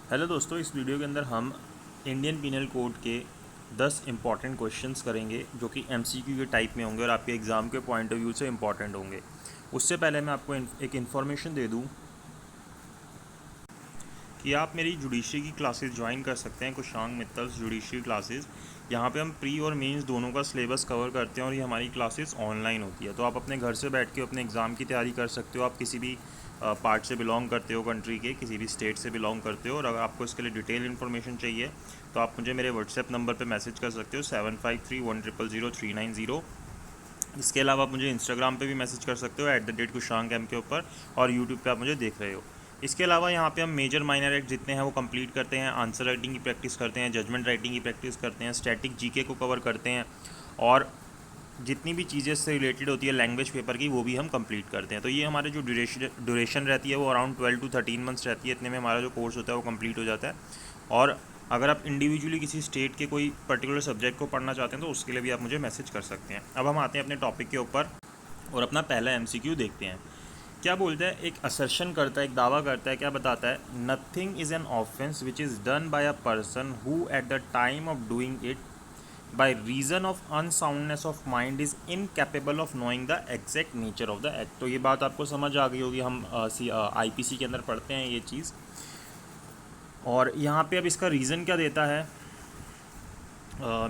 Hello दोस्तों, इस video के अंदर हम इंडियन पीनल कोड के 10 इंपॉर्टेंट क्वेश्चंस करेंगे जो कि एमसीक्यू के टाइप में होंगे और आपके एग्ज़ाम के पॉइंट ऑफ व्यू से इंपॉर्टेंट होंगे। उससे पहले मैं आपको एक इन्फॉर्मेशन दे दूं कि आप मेरी जुडिशरी की क्लासेस ज्वाइन कर सकते हैं, कुशांग मित्तल्स जुडिशरी क्लासेस। यहाँ पे हम प्री और मेंस दोनों का सिलेबस कवर करते हैं और ये हमारी क्लासेस ऑनलाइन होती है, तो आप अपने घर से बैठ के अपने एग्ज़ाम की तैयारी कर सकते हो। आप किसी भी पार्ट से बिलोंग करते हो, कंट्री के किसी भी स्टेट से बिलोंग करते हो, और अगर आपको इसके लिए डिटेल इन्फॉर्मेशन चाहिए तो आप मुझे मेरे व्हाट्सएप नंबर पर मैसेज कर सकते हो 7531000390। इसके अलावा आप मुझे इंस्टाग्राम पे भी मैसेज कर सकते हो @कुशांग एम के ऊपर, और यूट्यूब पे आप मुझे देख रहे हो। इसके अलावा यहाँ पे हम मेजर माइनर एक्ट जितने हैं वो कंप्लीट करते हैं, आंसर राइटिंग की प्रैक्टिस करते हैं, जजमेंट राइटिंग की प्रैक्टिस करते हैं, स्टैटिक जीके को कवर करते हैं, और जितनी भी चीज़ें से रिलेटेड होती है लैंग्वेज पेपर की वो भी हम कंप्लीट करते हैं। तो ये हमारे जो ड्यूरेशन रहती है वो अराउंड 12 to 13 मंथ्स रहती है। इतने में हमारा जो कोर्स होता है वो कंप्लीट हो जाता है। और अगर आप इंडिविजुअली किसी स्टेट के कोई पर्टिकुलर सब्जेक्ट को पढ़ना चाहते हैं तो उसके लिए भी आप मुझे मैसेज कर सकते हैं। अब हम आते हैं अपने टॉपिक के ऊपर और अपना पहला एमसीक्यू देखते हैं। क्या बोलता है, एक असर्शन करता है, एक दावा करता है, क्या बताता है, nothing is an offence which is done by a person who at the time of doing it by reason of unsoundness of mind is incapable of knowing the exact nature of the act। तो ये बात आपको समझ आ गई होगी, हम IPC के अंदर पढ़ते हैं ये चीज़। और यहाँ पे अब इसका रीज़न क्या देता है,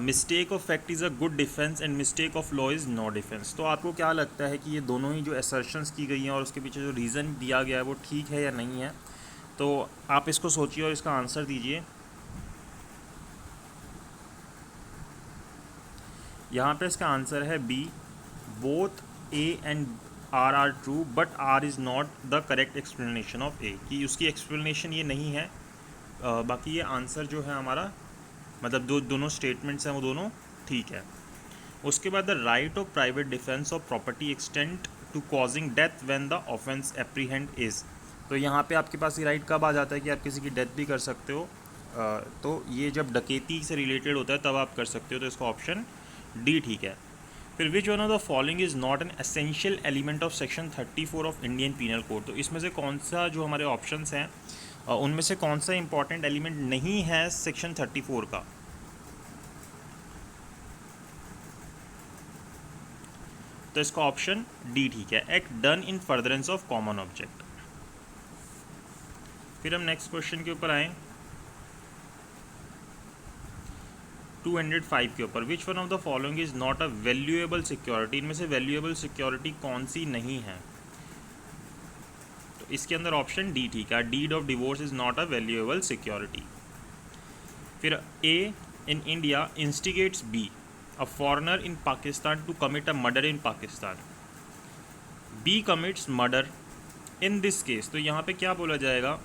mistake of fact is a good defence and mistake of law is no defence. तो आपको क्या लगता है कि ये दोनों ही जो असर्शंस की गई हैं और उसके पीछे जो रीज़न दिया गया है वो ठीक है या नहीं है? तो आप इसको सोचिए और इसका आंसर दीजिए। यहाँ पे इसका आंसर है B, both A and R are true but R is not the correct explanation of A, कि उसकी एक्सप्लेनेशन ये नहीं है। बाकी ये आंसर जो है हमारा, मतलब दोनों स्टेटमेंट्स हैं वो दोनों ठीक है। उसके बाद the right of private defence of property extend to causing death when the offence apprehend is. तो यहाँ पे आपके पास ये राइट कब आ जाता है कि आप किसी की डेथ भी कर सकते हो? तो ये जब डकैती से रिलेटेड होता है तब आप कर सकते हो, तो इसका ऑप्शन डी ठीक है। फिर which one of the following is not an essential element of section 34 ऑफ इंडियन पीनल कोड। तो इसमें से कौन सा, जो हमारे ऑप्शंस हैं उनमें से कौन सा इंपॉर्टेंट एलिमेंट नहीं है सेक्शन 34 का? तो इसका ऑप्शन डी ठीक है, act done in furtherance of common object. फिर हम नेक्स्ट क्वेश्चन के ऊपर आए 205 के ऊपर। विच one of the following is not a valuable security. इनमें से वैल्यूएबल सिक्योरिटी कौन सी नहीं है? तो इसके अंदर ऑप्शन डी ठीक है, deed of divorce is not a valuable security. फिर A, in India instigates B, a foreigner in Pakistan, to commit a murder in Pakistan. B commits murder in this case. तो यहाँ पे क्या बोला जाएगा,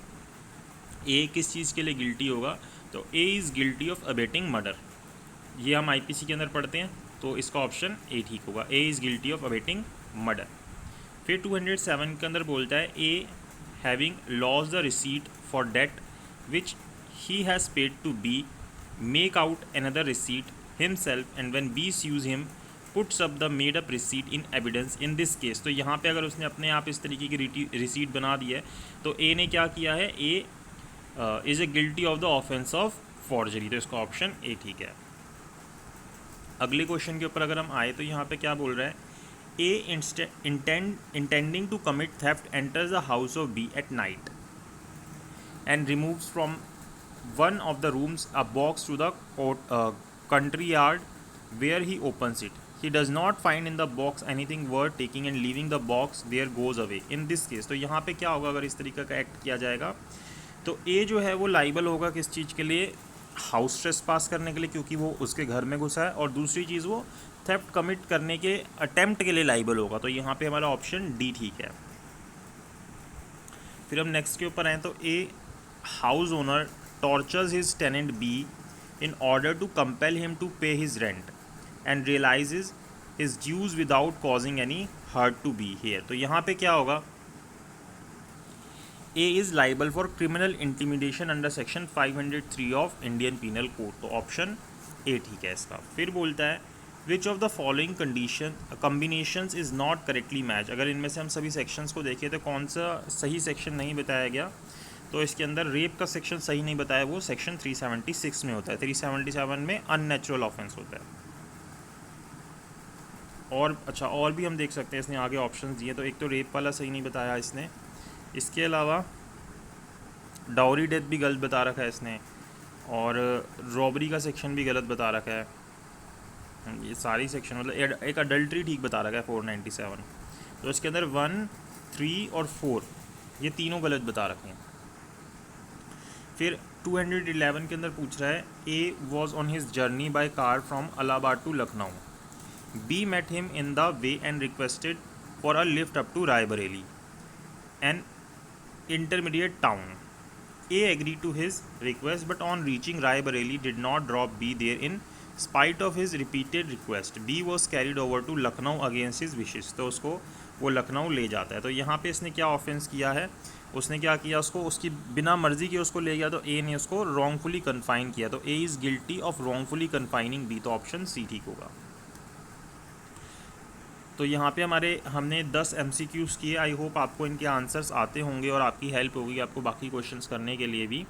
ए किस चीज़ के लिए गिल्टी होगा? तो A is guilty of abetting murder. ये हम आईपीसी के अंदर पढ़ते हैं, तो इसका ऑप्शन ए ठीक होगा, A is guilty of abetting murder. फिर 207 के अंदर बोलता है A having lost the receipt for debt which he has paid to be make out another receipt himself and when B sues him puts up the made up receipt in evidence in this case. तो यहाँ पे अगर उसने अपने आप इस तरीके की रिसीट बना दी है तो ए ने क्या किया है, A is a guilty of the offence of forgery. तो इसका ऑप्शन ए ठीक है। अगले क्वेश्चन के ऊपर अगर हम आए तो यहाँ पे क्या बोल रहा है, A intending to commit theft enters the house of B at night and removes from one of the rooms a box to the country yard where he opens it. He does not find in the box anything worth taking and leaving the box there goes away. In this case, तो यहाँ पे क्या होगा अगर इस तरीके का act किया जाएगा, तो ए जो है वो लाइबल होगा किस चीज़ के लिए, हाउस ट्रेस पास करने के लिए, क्योंकि वो उसके घर में घुसा है, और दूसरी चीज़ वो थेफ्ट कमिट करने के अटेम्प्ट के लिए लाइबल होगा। तो यहाँ पे हमारा ऑप्शन डी ठीक है। फिर हम नेक्स्ट के ऊपर आए तो A house owner tortures his tenant B in order to compel him to pay his rent and realizes his dues without causing any hurt to be here। तो यहाँ पे क्या होगा, A is liable for criminal intimidation under section 503 of Indian Penal Code। तो option A ठीक है इसका। फिर बोलता है which of the following condition combinations is not correctly match. अगर इनमें से हम सभी सेक्शंस को देखें तो कौन सा सही सेक्शन नहीं बताया गया? तो इसके अंदर रेप का सेक्शन सही नहीं बताया, वो सेक्शन 376 में होता है, 377 में अननेचुरल ऑफेंस होता है। और अच्छा, और भी हम देख सकते हैं, इसने आगे ऑप्शंस दिए, तो एक तो रेप वाला सही नहीं बताया इसने, इसके अलावा डाउरी डेथ भी गलत बता रखा है इसने, और रॉबरी का सेक्शन भी गलत बता रखा है। ये सारी सेक्शन मतलब एक अडल्ट्री ठीक बता रखा है 497, तो इसके अंदर 1, 3 और 4 ये तीनों गलत बता रखे हैं। फिर 211 के अंदर पूछ रहा है, A was on his journey by car from Allahabad to Lucknow, B met him in the way and requested for a lift up to Raebareli, an intermediate town. A agreed to his request but on reaching Raebareli did not drop B there in spite of his repeated request. B was carried over to Lucknow against his wishes. तो उसको वो लखनऊ ले जाता है। तो यहाँ पे इसने क्या ऑफेंस किया है, उसने क्या किया, उसको उसकी बिना मर्जी के उसको ले गया, तो ए ने उसको रॉन्गफुली कन्फाइन किया, तो A is guilty of wrongfully confining B, तो ऑप्शन सी ठीक होगा। तो यहाँ पे हमने 10 MCQs किए। आई होप आपको इनके आंसर्स आते होंगे और आपकी हेल्प होगी आपको बाकी क्वेश्चंस करने के लिए भी।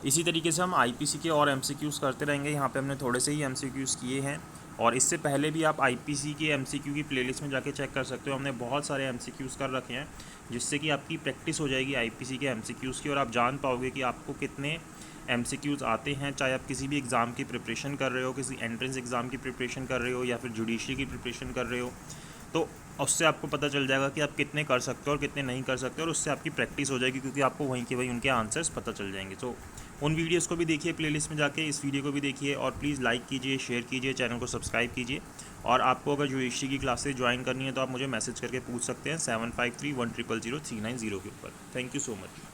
इसी तरीके से हम IPC के और MCQs करते रहेंगे। यहाँ पे हमने थोड़े से ही MCQs किए हैं, और इससे पहले भी आप IPC के MCQ की प्लेलिस्ट में जाके चेक कर सकते हो। हमने बहुत सारे MCQs कर रखे हैं, जिससे कि आपकी प्रैक्टिस हो जाएगी IPC के MCQs की, और आप जान पाओगे कि आपको कितने MCQs आते हैं। चाहे आप किसी भी एग्ज़ाम की प्रिपरेशन कर रहे हो, किसी एंट्रेंस एग्ज़ाम की प्रिपरेशन कर रहे हो, या फिर जुडिशरी की प्रिपरेशन कर रहे हो, तो उससे आपको पता चल जाएगा कि आप कितने कर सकते हो और कितने नहीं कर सकते, और उससे आपकी प्रैक्टिस हो जाएगी, क्योंकि आपको वहीं के वहीं उनके आंसर्स पता चल जाएंगे। तो उन वीडियोस को भी देखिए प्लेलिस्ट में जाके, इस वीडियो को भी देखिए, और प्लीज़ लाइक कीजिए, शेयर कीजिए, चैनल को सब्सक्राइब कीजिए। और आपको अगर जुडिशरी की क्लासेस ज्वाइन करनी है तो आप मुझे मैसेज करके पूछ सकते हैं 7531000390 के ऊपर। Thank you so much.